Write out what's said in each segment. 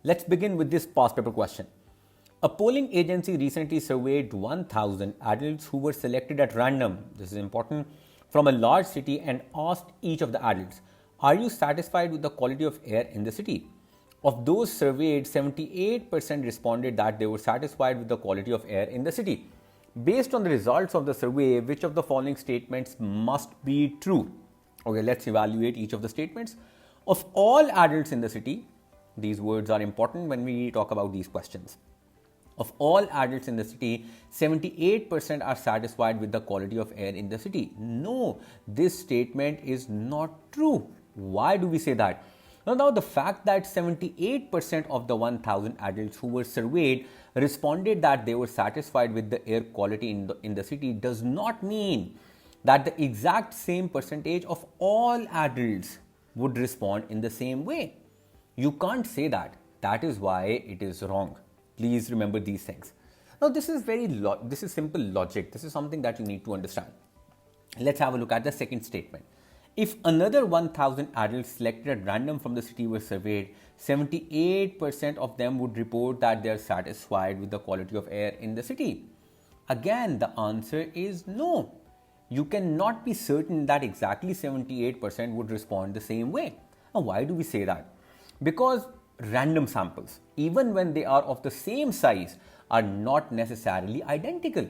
Let's begin with this past paper question. A polling agency recently surveyed 1,000 adults who were selected at random, this is important, from a large city and asked each of the adults, are you satisfied with the quality of air in the city? Of those surveyed, 78% responded that they were satisfied with the quality of air in the city. Based on the results of the survey, which of the following statements must be true? Okay, let's evaluate each of the statements. Of all adults in the city, these words are important when we talk about these questions. Of all adults in the city, 78% are satisfied with the quality of air in the city. No, this statement is not true. Why do we say that? Now, the fact that 78% of the 1,000 adults who were surveyed responded that they were satisfied with the air quality in the city does not mean that the exact same percentage of all adults would respond in the same way. You can't say that. That is why it is wrong. Please remember these things. Now, this is simple logic. This is something that you need to understand. Let's have a look at the second statement. If another 1,000 adults selected at random from the city were surveyed, 78% of them would report that they are satisfied with the quality of air in the city. Again, the answer is no. You cannot be certain that exactly 78% would respond the same way. Now, why do we say that? Because random samples, even when they are of the same size, are not necessarily identical.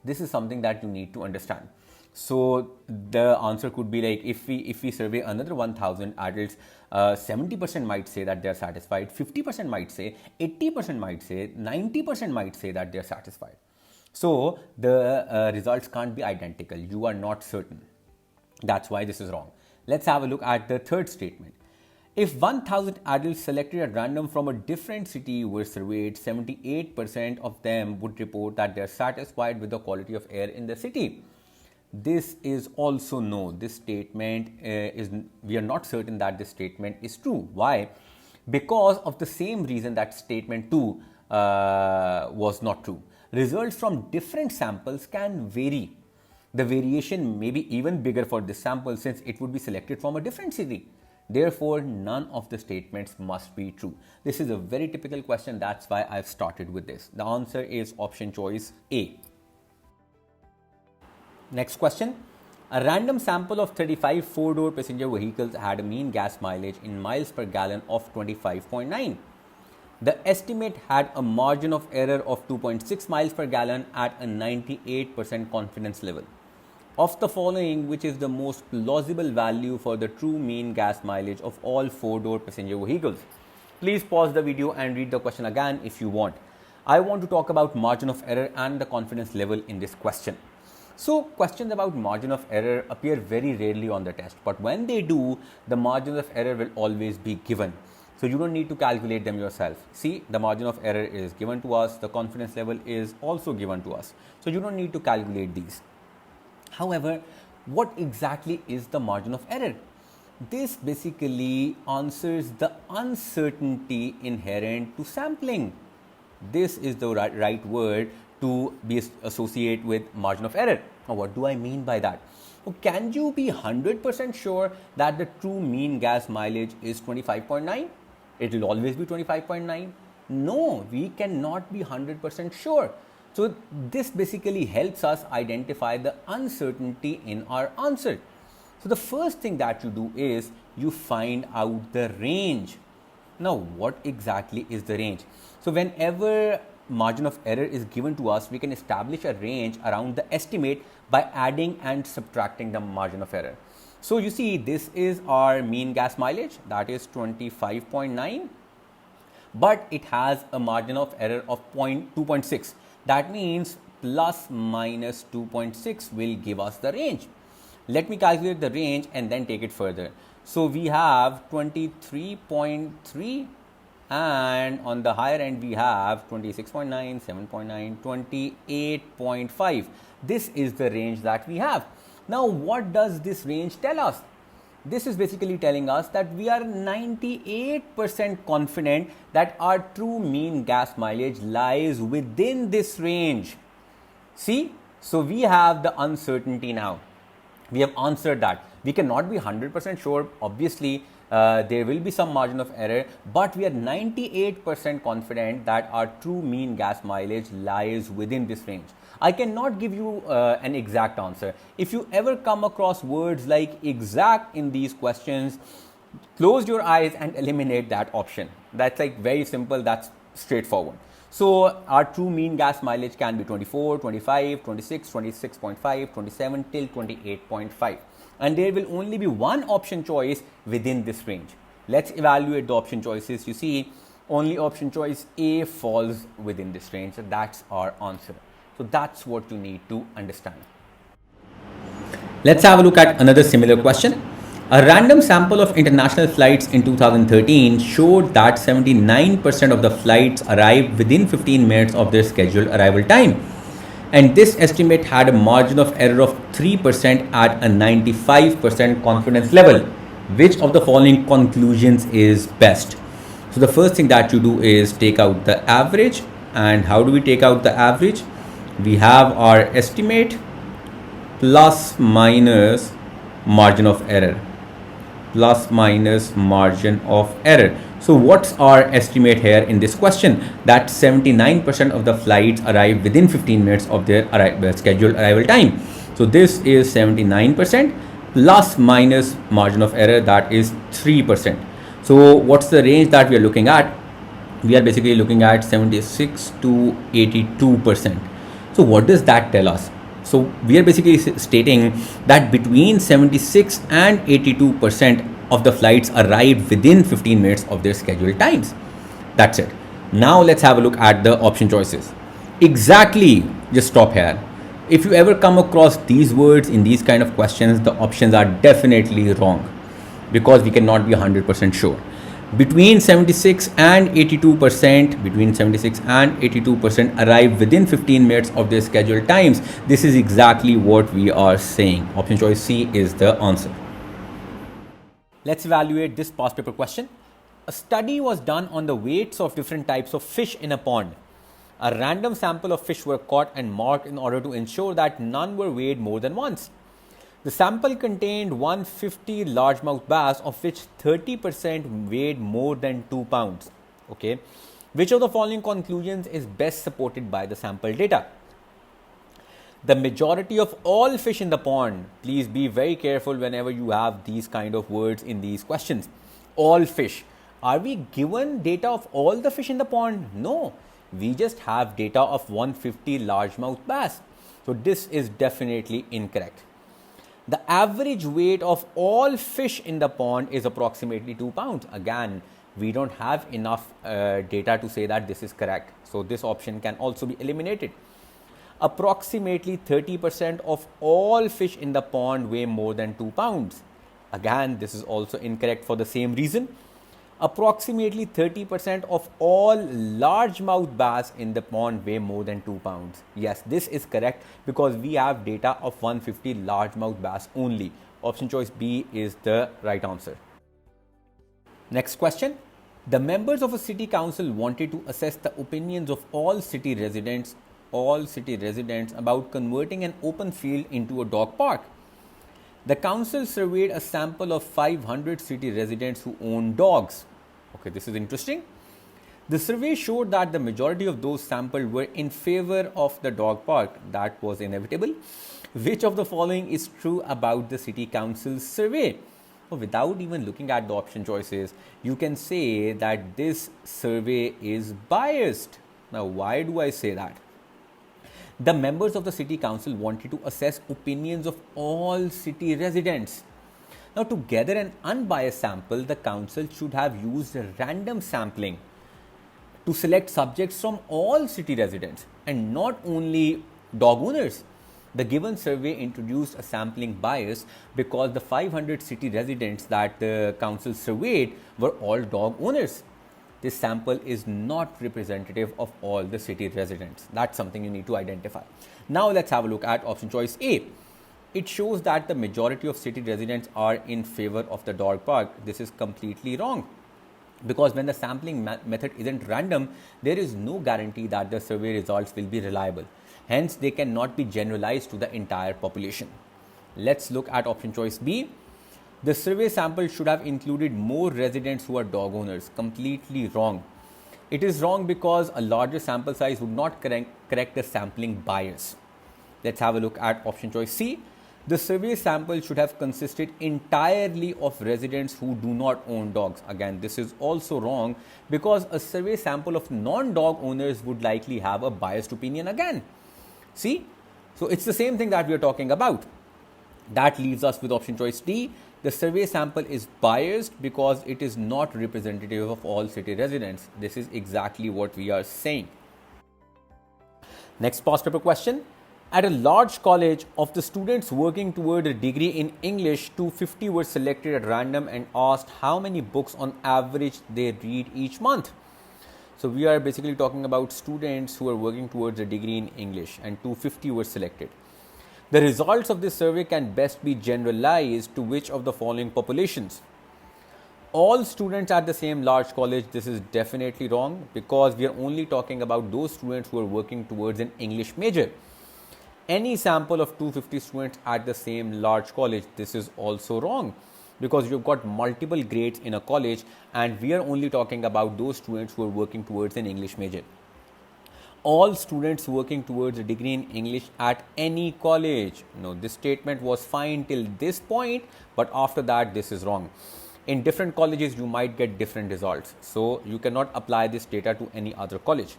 This is something that you need to understand. So the answer could be like, if we survey another 1,000 adults, 70% might say that they are satisfied, 50% might say, 80% might say, 90% might say that they are satisfied. So the results can't be identical. You are not certain. That's why this is wrong. Let's have a look at the third statement. If 1,000 adults selected at random from a different city were surveyed, 78% of them would report that they are satisfied with the quality of air in the city. This is also no. This statement we are not certain that this statement is true. Why? Because of the same reason that statement 2 was not true. Results from different samples can vary. The variation may be even bigger for this sample since it would be selected from a different city. Therefore, none of the statements must be true. This is a very typical question. That's why I've started with this. The answer is option choice A. Next question. A random sample of 35 four-door passenger vehicles had a mean gas mileage in miles per gallon of 25.9. The estimate had a margin of error of 2.6 miles per gallon at a 98% confidence level. Of the following, which is the most plausible value for the true mean gas mileage of all four-door passenger vehicles? Please pause the video and read the question again if you want. I want to talk about margin of error and the confidence level in this question. So, questions about margin of error appear very rarely on the test, but when they do, the margin of error will always be given. So, you don't need to calculate them yourself. See, the margin of error is given to us, the confidence level is also given to us. So, you don't need to calculate these. However, what exactly is the margin of error? This basically answers the uncertainty inherent to sampling. This is the right word to be associated with margin of error. Now, what do I mean by that? So, can you be 100% sure that the true mean gas mileage is 25.9? It will always be 25.9? No, we cannot be 100% sure. So, this basically helps us identify the uncertainty in our answer. So, the first thing that you do is you find out the range. Now, what exactly is the range? So, whenever margin of error is given to us, we can establish a range around the estimate by adding and subtracting the margin of error. So, you see, this is our mean gas mileage, that is 25.9, but it has a margin of error of 2.6. That means plus minus 2.6 will give us the range. Let me calculate the range and then take it further. So, we have 23.3 and on the higher end we have 26.9, 7.9, 28.5. This is the range that we have. Now, what does this range tell us? This is basically telling us that we are 98% confident that our true mean gas mileage lies within this range. See, so we have the uncertainty now. We have answered that. We cannot be 100% sure. Obviously, there will be some margin of error, but we are 98% confident that our true mean gas mileage lies within this range. I cannot give you an exact answer. If you ever come across words like exact in these questions, close your eyes and eliminate that option. That's like very simple, that's straightforward. So our true mean gas mileage can be 24, 25, 26, 26.5, 27 till 28.5. And there will only be one option choice within this range. Let's evaluate the option choices. You see, only option choice A falls within this range. So that's our answer. So that's what you need to understand. Let's have a look at another similar question. A random sample of international flights in 2013 showed that 79% of the flights arrived within 15 minutes of their scheduled arrival time. And this estimate had a margin of error of 3% at a 95% confidence level. Which of the following conclusions is best? So the first thing that you do is take out the average. And how do we take out the average? We have our estimate plus minus margin of error. Plus minus margin of error. So what's our estimate here in this question? That 79% of the flights arrive within 15 minutes of their scheduled arrival time. So this is 79% plus minus margin of error, that is 3%. So what's the range that we are looking at? We are basically looking at 76 to 82%. So what does that tell us? So we are basically stating that between 76 and 82% of the flights arrived within 15 minutes of their scheduled times. That's it. Now let's have a look at the option choices. Exactly, just stop here. If you ever come across these words in these kind of questions, the options are definitely wrong because we cannot be 100% sure. Between 76 and 82% arrive within 15 minutes of their scheduled times. This is exactly what we are saying. Option choice C is the answer. Let's evaluate this past paper question. A study was done on the weights of different types of fish in a pond. A random sample of fish were caught and marked in order to ensure that none were weighed more than once. The sample contained 150 largemouth bass, of which 30% weighed more than 2 pounds. Okay. Which of the following conclusions is best supported by the sample data? The majority of all fish in the pond. Please be very careful whenever you have these kind of words in these questions. All fish. Are we given data of all the fish in the pond? No. We just have data of 150 largemouth bass. So this is definitely incorrect. The average weight of all fish in the pond is approximately 2 pounds. Again, we don't have enough data to say that this is correct. So this option can also be eliminated. Approximately 30% of all fish in the pond weigh more than 2 pounds. Again, this is also incorrect for the same reason. Approximately 30% of all largemouth bass in the pond weigh more than 2 pounds. Yes, this is correct because we have data of 150 largemouth bass only. Option choice B is the right answer. Next question. The members of a city council wanted to assess the opinions of all city residents about converting an open field into a dog park. The council surveyed a sample of 500 city residents who own dogs. Okay, this is interesting. The survey showed that the majority of those sampled were in favor of the dog park. That was inevitable. Which of the following is true about the city council's survey? Well, without even looking at the option choices, you can say that this survey is biased. Now, why do I say that? The members of the city council wanted to assess opinions of all city residents. Now, to gather an unbiased sample, the council should have used random sampling to select subjects from all city residents and not only dog owners. The given survey introduced a sampling bias because the 500 city residents that the council surveyed were all dog owners. This sample is not representative of all the city residents. That's something you need to identify. Now let's have a look at option choice A. It shows that the majority of city residents are in favor of the dog park. This is completely wrong because when the sampling method isn't random, there is no guarantee that the survey results will be reliable. Hence, they cannot be generalized to the entire population. Let's look at option choice B. The survey sample should have included more residents who are dog owners. Completely wrong. It is wrong because a larger sample size would not correct the sampling bias. Let's have a look at option choice C. The survey sample should have consisted entirely of residents who do not own dogs. Again, this is also wrong because a survey sample of non-dog owners would likely have a biased opinion again. See? So it's the same thing that we are talking about. That leaves us with option choice D. The survey sample is biased because it is not representative of all city residents. This is exactly what we are saying. Next past paper question. At a large college, of the students working toward a degree in English, 250 were selected at random and asked how many books on average they read each month. So we are basically talking about students who are working towards a degree in English, and 250 were selected. The results of this survey can best be generalized to which of the following populations? All students at the same large college. This is definitely wrong because we are only talking about those students who are working towards an English major. Any sample of 250 students at the same large college, this is also wrong because you've got multiple grades in a college and we are only talking about those students who are working towards an English major. All students working towards a degree in English at any college. No, this statement was fine till this point, but after that this is wrong. In different colleges you might get different results, so you cannot apply this data to any other college.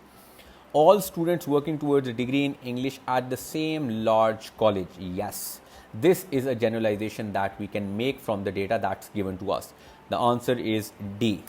All students working towards a degree in English at the same large college. Yes, this is a generalization that we can make from the data that's given to us. The answer is D.